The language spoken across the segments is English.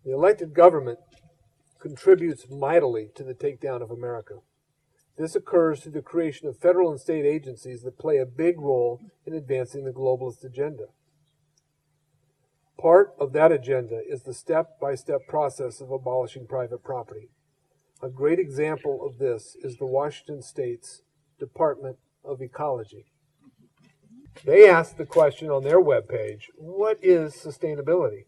The elected government contributes mightily to the takedown of America. This occurs through the creation of federal and state agencies that play a big role in advancing the globalist agenda. Part of that agenda is the step-by-step process of abolishing private property. A great example of this is the Washington State's Department of Ecology. They ask the question on their webpage, what is sustainability?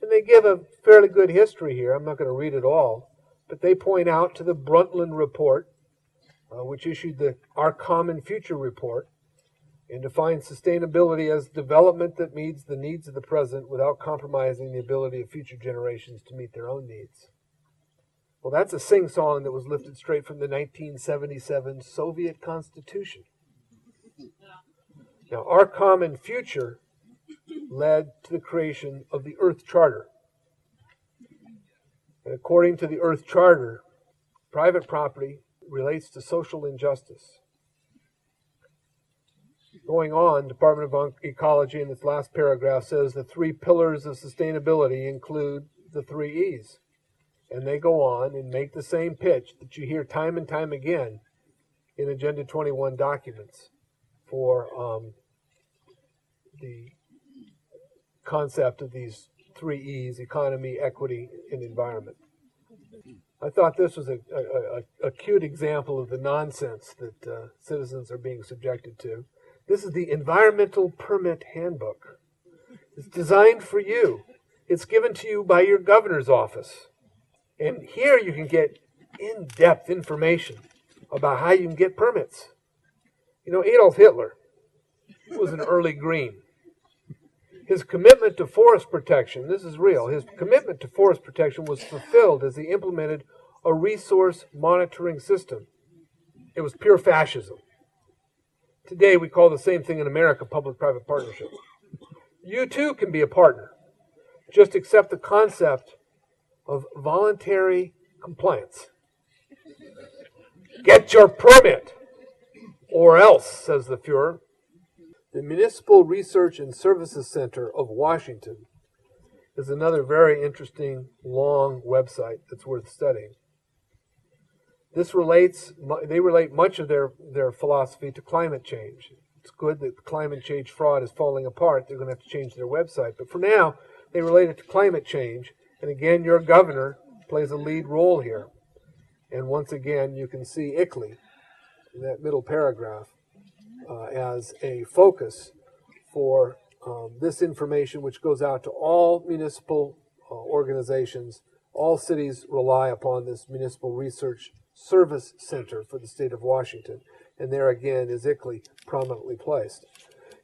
And they give a fairly good history here. I'm not going to read it all, but they point out to the Brundtland Report, which issued the Our Common Future Report, and defines sustainability as development that meets the needs of the present without compromising the ability of future generations to meet their own needs. Well, that's a sing-song that was lifted straight from the 1977 Soviet Constitution. Now, Our Common Future led to the creation of the Earth Charter. And according to the Earth Charter, private property relates to social injustice. Going on, Department of Ecology in its last paragraph says the 3 pillars of sustainability include the 3 E's. And they go on and make the same pitch that you hear time and time again in Agenda 21 documents for the concept of these 3 E's, economy, equity, and environment. I thought this was a cute example of the nonsense that citizens are being subjected to. This is the Environmental Permit Handbook. It's designed for you. It's given to you by your governor's office. And here you can get in-depth information about how you can get permits. You know, Adolf Hitler was an early Green. His commitment to forest protection, this is real, his commitment to forest protection was fulfilled as he implemented a resource monitoring system. It was pure fascism. Today we call the same thing in America public-private partnership. You too can be a partner. Just accept the concept of voluntary compliance. Get your permit, or else, says the Fuhrer. The Municipal Research and Services Center of Washington is another very interesting, long website that's worth studying. They relate much of their philosophy to climate change. It's good that climate change fraud is falling apart. They're going to have to change their website. But for now, they relate it to climate change. And again, your governor plays a lead role here. And once again, you can see ICLEI in that middle paragraph as a focus for this information, which goes out to all municipal organizations. All cities rely upon this Municipal Research Service Center for the state of Washington. And there again is ICLEI prominently placed.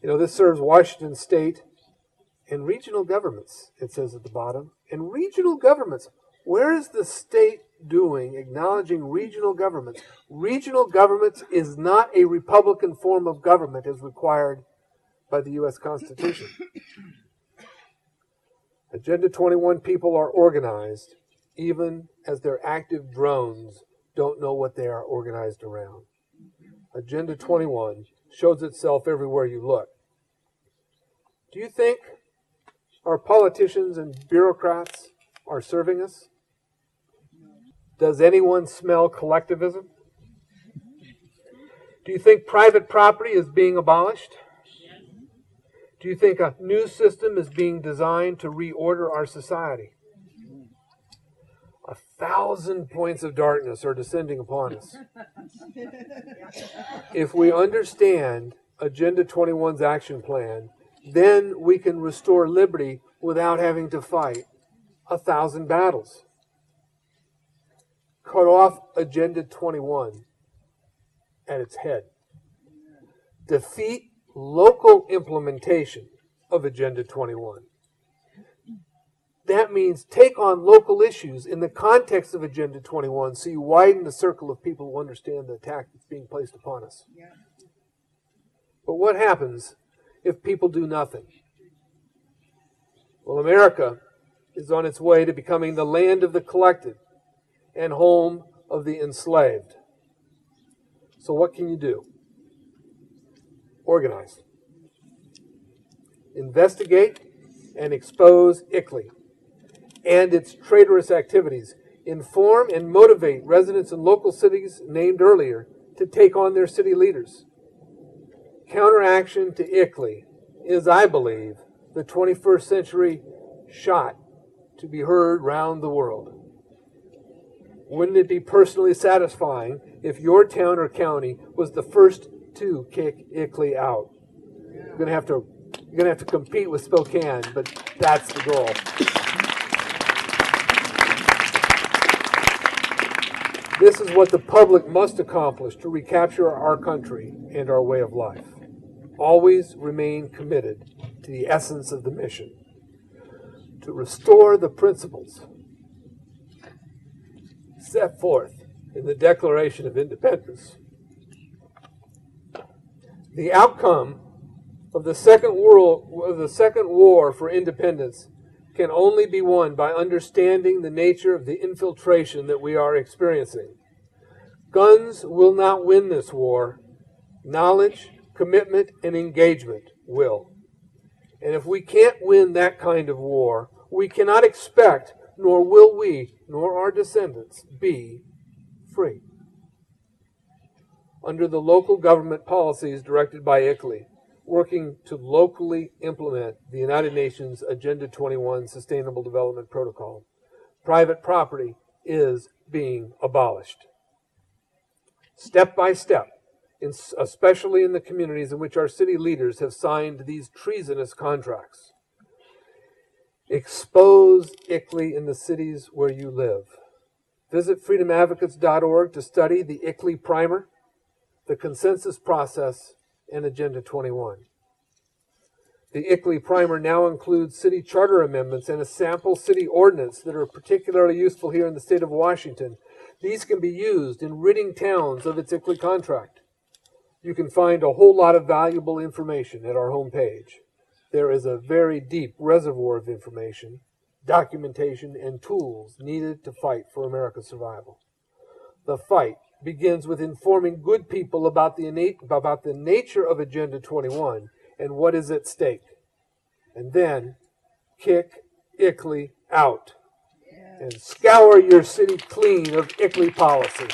You know, this serves Washington state and regional governments, it says at the bottom. And regional governments, where is the state doing acknowledging regional governments? Regional governments is not a Republican form of government as required by the U.S. Constitution. Agenda 21 people are organized, even as their active drones don't know what they are organized around. Agenda 21 shows itself everywhere you look. Do you think our politicians and bureaucrats are serving us? Does anyone smell collectivism? Do you think private property is being abolished? Do you think a new system is being designed to reorder our society? 1,000 points of darkness are descending upon us. If we understand Agenda 21's action plan, then we can restore liberty without having to fight 1,000 battles. Cut off Agenda 21 at its head. Defeat local implementation of Agenda 21. That means take on local issues in the context of Agenda 21 so you widen the circle of people who understand the attack that's being placed upon us. But what happens if people do nothing? Well, America is on its way to becoming the land of the collected and home of the enslaved. So what can you do? Organize. Investigate and expose ICLEI. and its traitorous activities inform and motivate residents in local cities named earlier to take on their city leaders. Counteraction to ICLEI is, I believe, the 21st century shot to be heard round the world. Wouldn't it be personally satisfying if your town or county was the first to kick ICLEI out? You're gonna have to compete with Spokane, but that's the goal. This is what the public must accomplish to recapture our country and our way of life. Always remain committed to the essence of the mission, to restore the principles set forth in the Declaration of Independence. The outcome of the Second War for Independence can only be won by understanding the nature of the infiltration that we are experiencing. Guns will not win this war. Knowledge, commitment, and engagement will. And if we can't win that kind of war, we cannot expect, nor will we, nor our descendants, be free. Under the local government policies directed by ICLEI, working to locally implement the United Nations Agenda 21 Sustainable Development Protocol, private property is being abolished. Step by step, especially in the communities in which our city leaders have signed these treasonous contracts. Expose ICLEI in the cities where you live. Visit freedomadvocates.org to study the ICLEI Primer, the consensus process, and Agenda 21. The ICLEI Primer now includes city charter amendments and a sample city ordinance that are particularly useful here in the state of Washington. These can be used in ridding towns of its ICLEI contract. You can find a whole lot of valuable information at our homepage. There is a very deep reservoir of information, documentation, and tools needed to fight for America's survival. The fight begins with informing good people about the nature of Agenda 21 and what is at stake. And then kick ICLEI out and scour your city clean of ICLEI policy.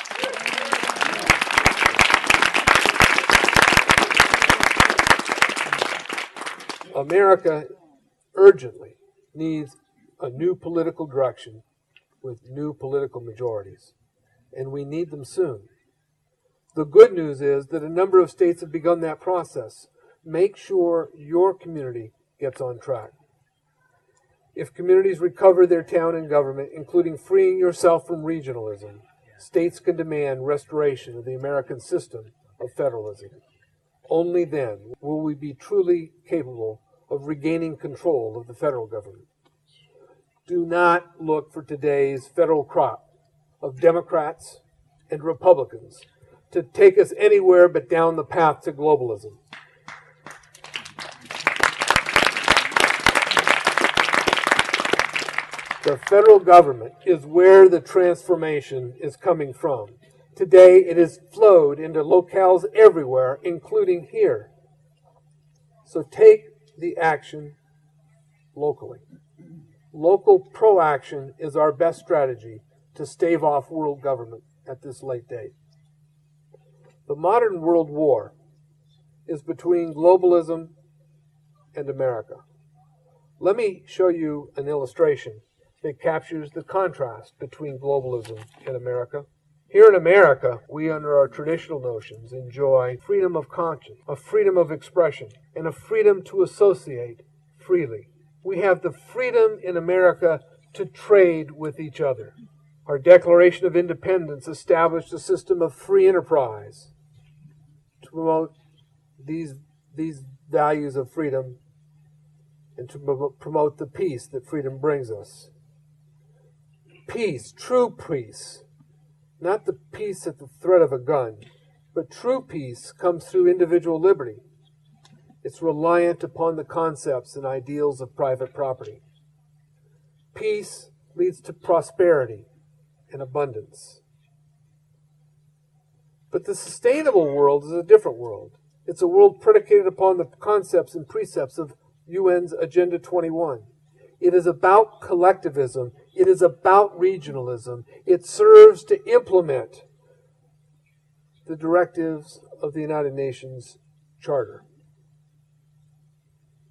America urgently needs a new political direction with new political majorities, and we need them soon. The good news is that a number of states have begun that process. Make sure your community gets on track. If communities recover their town and government, including freeing yourself from regionalism, states can demand restoration of the American system of federalism. Only then will we be truly capable of regaining control of the federal government. Do not look for today's federal crop of Democrats and Republicans to take us anywhere but down the path to globalism. The federal government is where the transformation is coming from. Today, it has flowed into locales everywhere, including here. So take the action locally. Local pro-action is our best strategy to stave off world government at this late date. The modern world war is between globalism and America. Let me show you an illustration that captures the contrast between globalism and America. Here in America, we, under our traditional notions, enjoy freedom of conscience, a freedom of expression, and a freedom to associate freely. We have the freedom in America to trade with each other. Our Declaration of Independence established a system of free enterprise to promote these values of freedom and to promote the peace that freedom brings us. Peace, true peace, not the peace at the threat of a gun, but true peace comes through individual liberty. It's reliant upon the concepts and ideals of private property. Peace leads to prosperity and abundance. But the sustainable world is a different world. It's a world predicated upon the concepts and precepts of UN's Agenda 21. It is about collectivism It is about regionalism. It serves to implement the directives of the United Nations Charter.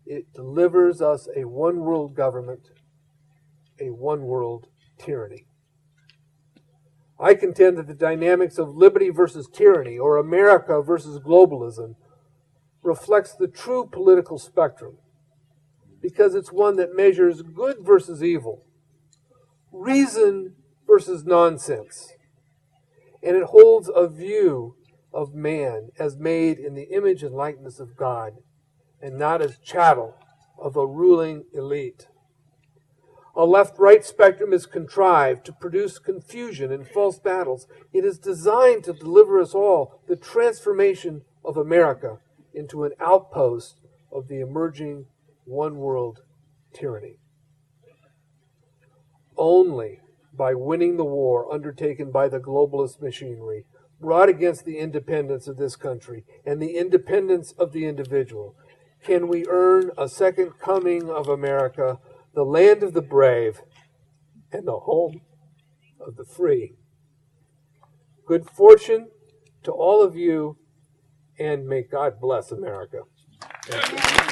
It delivers us a one world government, a one world tyranny. I contend that the dynamics of liberty versus tyranny, or America versus globalism, reflects the true political spectrum, because it's one that measures good versus evil, reason versus nonsense, and it holds a view of man as made in the image and likeness of God, and not as chattel of a ruling elite. A left-right spectrum is contrived to produce confusion and false battles. It is designed to deliver us all the transformation of America into an outpost of the emerging one-world tyranny. Only by winning the war undertaken by the globalist machinery, brought against the independence of this country and the independence of the individual, can we earn a second coming of America, the land of the brave and the home of the free. Good fortune to all of you, and may God bless America. Thank you.